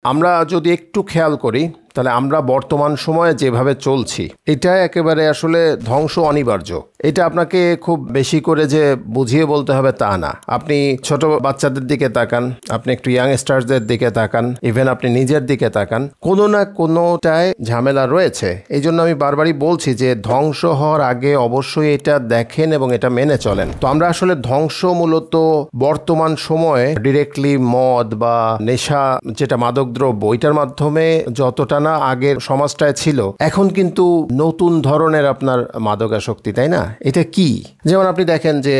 আমরা যদি একটু খেয়াল করি তাহলে আমরা বর্তমান সময়ে যেভাবে চলছি এটা একেবারে আসলে ধ্বংস অনিবার্য। এটা আপনাকে খুব বেশি করে যে বুঝিয়ে বলতে হবে তা না। আপনি ছোট বাচ্চাদের দিকে তাকান, আপনি একটু ইয়াংস্টারদের দিকে তাকান, ইভেন আপনি নিজের দিকে তাকান, কোনো না কোনোটায় ঝামেলা রয়েছে। এই জন্য আমি বারবারই বলছি যে ধ্বংস হওয়ার আগে অবশ্যই এটা দেখেন এবং এটা মেনে চলেন। তো আমরা আসলে ধ্বংস মূলত বর্তমান সময়ে ডিরেক্টলি মদ বা নেশা যেটা মাদকদ্রব্য ওইটার মাধ্যমে যতটা না আগের সমাজটায় ছিল, এখন কিন্তু নতুন ধরনের আপনার মাদকাসক্তি, তাই না? এটা কি? যেমন আপনি দেখেন যে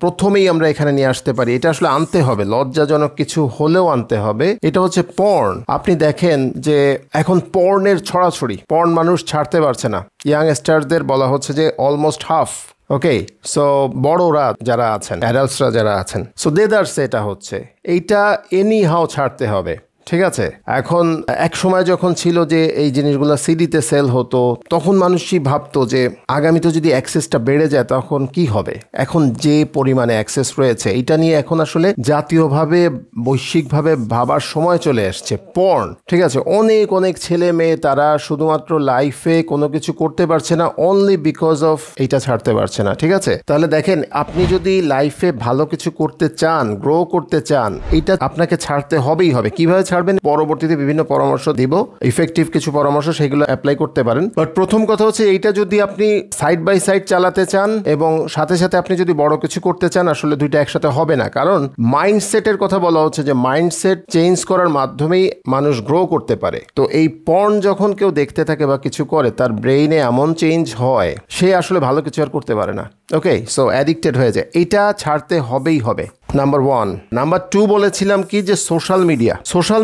প্রথমেই আমরা এখানে নিয়ে আসতে পারি, এটা আসলে আনতে হবে, লজ্জাজনক কিছু হলেও আনতে হবে, এটা হচ্ছে পর্ন। আপনি দেখেন যে এখন পর্নের ছড়াছড়ি, পর্ন মানুষ ছাড়তে পারছে না। ইয়াংস্টারদের বলা হচ্ছে যে অলমোস্ট হাফ, ওকে, সো বড়রা যারা আছেন, অ্যাডাল্টসরা যারা আছেন, সো দেদার্স এটা হচ্ছে, এইটা এনি হাও ছাড়তে হবে, ঠিক আছে? এখন এক সময় যখন ছিল যে এই জিনিসগুলো সিডিতে সেল হতো, তখন মানুষই ভাবতো যে আগামীতে যদি অ্যাক্সেসটা বেড়ে যায় তখন কি হবে। এখন যে পরিমাণে অ্যাক্সেস রয়েছে এটা নিয়ে এখন আসলে জাতীয়ভাবে বৈশ্বিকভাবে ভাবার সময় চলে আসছে। পর্ন, ঠিক আছে, অনেক অনেক ছেলে মেয়ে তারা শুধুমাত্র লাইফে কোনো কিছু করতে পারছে না অনলি বিকজ অফ এইটা ছাড়তে পারছে না, ঠিক আছে? তাহলে দেখেন, আপনি যদি লাইফে ভালো কিছু করতে চান, গ্রো করতে চান, এটা আপনাকে ছাড়তে হবেই হবে। কিভাবে ছাড়বেন পরবর্তীতে বিভিন্ন পরামর্শ দিব, ইফেক্টিভ কিছু পরামর্শ, সেগুলো অ্যাপ্লাই করতে পারেন। বাট প্রথম কথা হচ্ছে এইটা যদি আপনি সাইড বাই সাইড চালাতে চান এবং সাথে সাথে আপনি যদি বড় কিছু করতে চান, আসলে দুইটা একসাথে হবে না। কারণ মাইন্ডসেটের কথা বলা হচ্ছে যে মাইন্ডসেট চেঞ্জ করার মাধ্যমেই মানুষ গ্রো করতে পারে। তো এই পর্ন যখন কেউ দেখতে থাকে বা কিছু করে, তার ব্রেইনে এমন চেঞ্জ হয় সে আসলে ভালো কিছু আর করতে পারে না। ওকে, সো অ্যাডিক্টেড হয়ে যায়, এটা ছাড়তে হবেই হবে। নাম্বার 1। নাম্বার 2 বলেছিলাম কি যে সোশ্যাল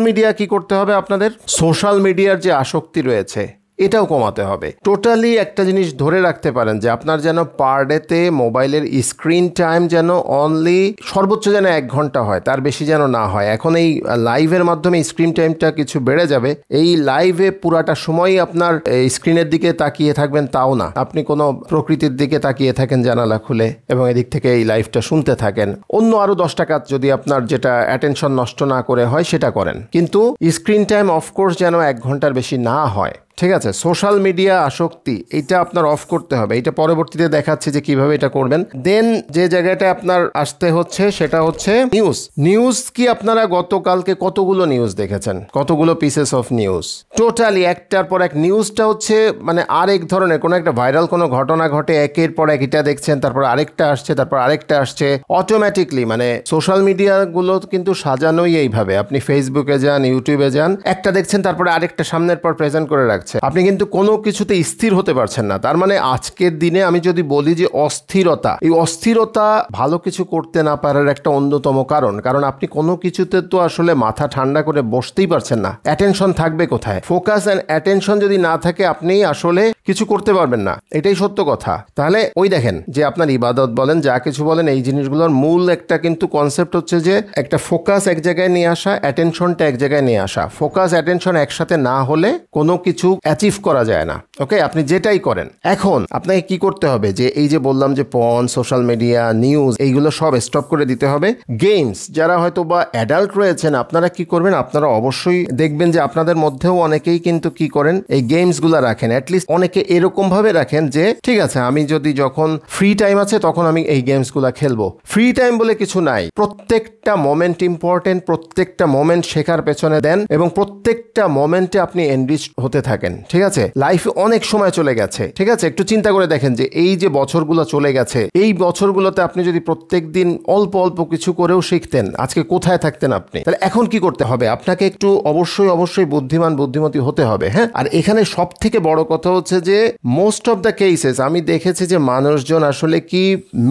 মিডিয়া কি করতে হবে আপনাদের? সোশ্যাল মিডিয়ার যে আসক্তি রয়েছে এটাও কমাতে হবে। টোটালি একটা জিনিস ধরে রাখতে পারেন যে আপনার যেন পার ডেতে মোবাইলের স্ক্রিন টাইম যেন অনলি সর্বোচ্চ যেন 1 ঘন্টা হয়, তার বেশি যেন না হয়। এখন এই লাইভের মাধ্যমে স্ক্রিন টাইমটা কিছু বেড়ে যাবে। এই লাইভে পুরাটা সময়ই আপনার স্ক্রিনের দিকে তাকিয়ে থাকবেন তাও না, আপনি কোনো প্রকৃতির দিকে তাকিয়ে থাকেন জানালা খুলে এবং এদিক থেকে এই লাইভটা শুনতে থাকেন। অন্য আরো 10টা কাজ যদি আপনার যেটা অ্যাটেনশন নষ্ট না করে হয় সেটা করেন, কিন্তু স্ক্রিন টাইম অফকোর্স যেন 1 ঘন্টার বেশি না হয়, ঠিক আছে? সোশ্যাল মিডিয়া আসক্তি এটা আপনার অফ করতে হবে। এটা পরবর্তীতে দেখাচ্ছি যে কিভাবে এটা করবেন। দেন যে জায়গাটা আপনার আসতে হচ্ছে সেটা হচ্ছে নিউজ। কি আপনারা গতকালকে কতগুলো নিউজ দেখেছেন? কতগুলো পিসেস অফ নিউজ? টোটালি একটার পর এক। নিউজটা হচ্ছে মানে আরেক ধরনের, কোনো একটা ভাইরাল কোনো ঘটনা ঘটে, একের পর এক এটা দেখছেন, তারপর আরেকটা আসছে, তারপর আরেকটা আসছে অটোমেটিকলি। মানে সোশ্যাল মিডিয়াগুলো কিন্তু সাজানোই এইভাবে। আপনি ফেসবুকে যান, ইউটিউবে যান, একটা দেখছেন তারপরে আরেকটা সামনের পর প্রেজেন্ট করে রাখছে। আপনি কিন্তু কোনো কিছুতে স্থির হতে পারছেন না। তার মানে আজকের দিনে আমি যদি বলি যে অস্থিরতা, এই অস্থিরতা ভালো কিছু করতে না পারার একটা অন্যতম কারণ আপনি কোনো কিছুতে তো আসলে মাথা ঠান্ডা করে বসতেই পারছেন না। অ্যাটেনশন থাকবে কোথায়? ফোকাস অ্যান্ড অ্যাটেনশন যদি না থাকে আপনি আসলে কিছু করতে পারবেন না, এটাই সত্য কথা। তাহলে ওই দেখেন যে আপনার ইবাদত বলেন, যা কিছু বলেন, এই জিনিসগুলোর মূল একটা কিন্তু কনসেপ্ট হচ্ছে যে একটা ফোকাস এক জায়গায় নিয়ে আসা, অ্যাটেনশনটা এক জায়গায় নিয়ে আসা। ফোকাস অ্যাটেনশন একসাথে না হলে কোনো কিছু অ্যাচিভ করা যায় না। ওকে, আপনি যেটাই করেন। এখন আপনাকে কি করতে হবে যে এই যে বললাম যে পর্ন, সোশ্যাল মিডিয়া, নিউজ, এইগুলো সব স্টপ করে দিতে হবে। গেমস, যারা হয়তো বা অ্যাডাল্ট রয়েছেন, আপনারা কি করবেন? আপনারা অবশ্যই দেখবেন যে আপনাদের মধ্যেও অনেকেই কিন্তু কি করেন, এই গেমসগুলো রাখেন। অ্যাটলিস্ট অনেকে এরকম ভাবে রাখেন যে ঠিক আছে, আমি যদি যখন ফ্রি টাইম আছে তখন আমি এই গেমসগুলো খেলবো। ফ্রি টাইম বলে কিছু নাই, প্রত্যেকটা মোমেন্ট ইম্পর্টেন্ট, প্রত্যেকটা মোমেন্ট শেখার পেছনে দেন এবং প্রত্যেকটা মোমেন্টে আপনি এনরিচ হতে থাকেন, ঠিক আছে? লাইফে অনেক সময় চলে গেছে, ঠিক আছে? একটু চিন্তা করে দেখেন যে এই যে বছরগুলো চলে গেছে, এই বছরগুলোতে আপনি যদি প্রত্যেক দিন অল্প অল্প কিছু করেও শিখতেন, আজকে কোথায় থাকতেন আপনি? তাহলে এখন কি করতে হবে? আপনাকে একটু অবশ্যই বুদ্ধিমতী হতে হবে, হ্যাঁ? আর এখানে সব থেকে বড় কথা হচ্ছে যে মোস্ট অফ দ্য কেসেস আমি দেখেছি যে মানুষজন আসলে কি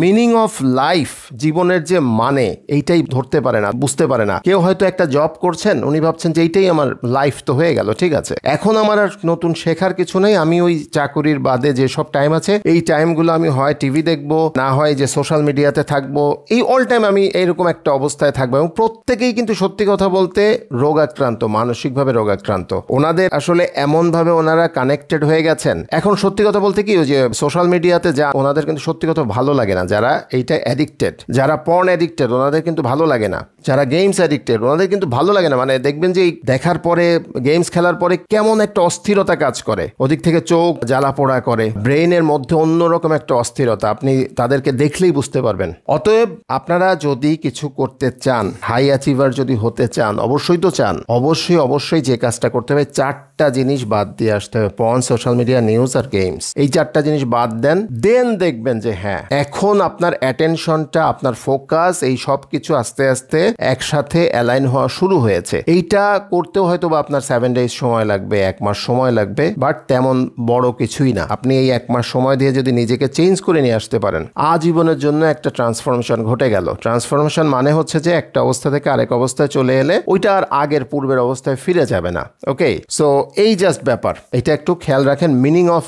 মিনিং অফ লাইফ, জীবনের যে মানে, এইটাই ধরতে পারে না, বুঝতে পারে না। কেউ হয়তো একটা জব করছেন, উনি ভাবছেন যে এইটাই আমার লাইফ তো হয়ে গেল, ঠিক আছে, এখন আমার আর নতুন শেখার কিছু নেই, আমি ওই চাকুরির বাদে যে সব টাইম আছে এই টাইমগুলো আমি হয় টিভি দেখবো, না হয় যে সোশ্যাল মিডিয়াতে থাকবো, এই অল টাইম আমি এইরকম একটা অবস্থায় থাকবো। এবং প্রত্যেকেই কিন্তু সত্যি কথা বলতে রোগাক্রান্ত, মানসিকভাবে রোগাক্রান্ত। ওনাদের আসলে এমনভাবে ওনারা কানেক্টেড হয়ে গেছেন। এখন সত্যি কথা বলতে কি, ওই যে সোশ্যাল মিডিয়াতে যা ওনাদের কিন্তু সত্যি কথা ভালো লাগে না। যারা এইটা অ্যাডিক্টেড, যারা পর্ন অ্যাডিক্টেড, ওনাদের কিন্তু ভালো লাগে না। যারা গেমস অ্যাডিক্টেড, ওনাদের কিন্তু ভালো লাগে না। মানে দেখবেন যে দেখার পরে, গেমস খেলার পরে কেমন একটা অস্থিরতা কাজ করে, ওদিক থেকে চোখ জ্বালা পোড়া করে, ব্রেইনের মধ্যে অন্যরকম একটা অস্থিরতা, আপনি তাদেরকে দেখলেই বুঝতে পারবেন। অতএব আপনারা যদি কিছু করতে চান, হাই অ্যাচিভার যদি হতে চান, অবশ্যই তো চান, অবশ্যই যে কাজটা করতে হবে, 4টা জিনিস বাদ দিয়ে আসতে হবে। পর্ন, সোশ্যাল মিডিয়া, নিউজ আর গেমস, এই 4টা জিনিস বাদ দেন, দেন দেখবেন যে হ্যাঁ, এখন আপনার অ্যাটেনশনটা, আপনার ফোকাস, এই সব কিছু আস্তে আস্তে একসাথে অ্যালাইন হওয়া শুরু হয়েছে। এইটা করতেও হয়তো বা আপনার 7 days সময় লাগবে, 1 মাস সময় লাগবে, বাট তেমন বড় কিছুই না। আপনি এই 1 মাস সময় দিয়ে যদি নিজেকে চেঞ্জ করে নিয়ে আসতে পারেন, আজীবনের জন্য একটা ট্রান্সফরমেশন ঘটে গেল। ট্রান্সফরমেশন মানে হচ্ছে যে একটা অবস্থা থেকে আরেক অবস্থায় চলে এলে ওইটা আর আগের পূর্বের অবস্থায় ফিরে যাবে না। ওকে, সো এই জাস্ট ব্যাপার, এটা একটু খেয়াল রাখেন। মিনিং অফ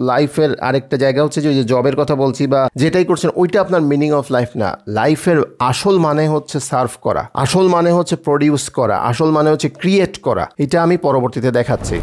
লাইফের আরেকটা জায়গা হচ্ছে যে জবের কথা বলছি বা যেটাই করছেন ওইটা আপনার মিনিং অফ লাইফ না। লাইফের আসল মানে হচ্ছে সার্ভ করা, আসল মানে হচ্ছে প্রডিউস করা, আসল মানে হচ্ছে ক্রিয়েট করা। এটা আমি পরবর্তীতে দেখাচ্ছি।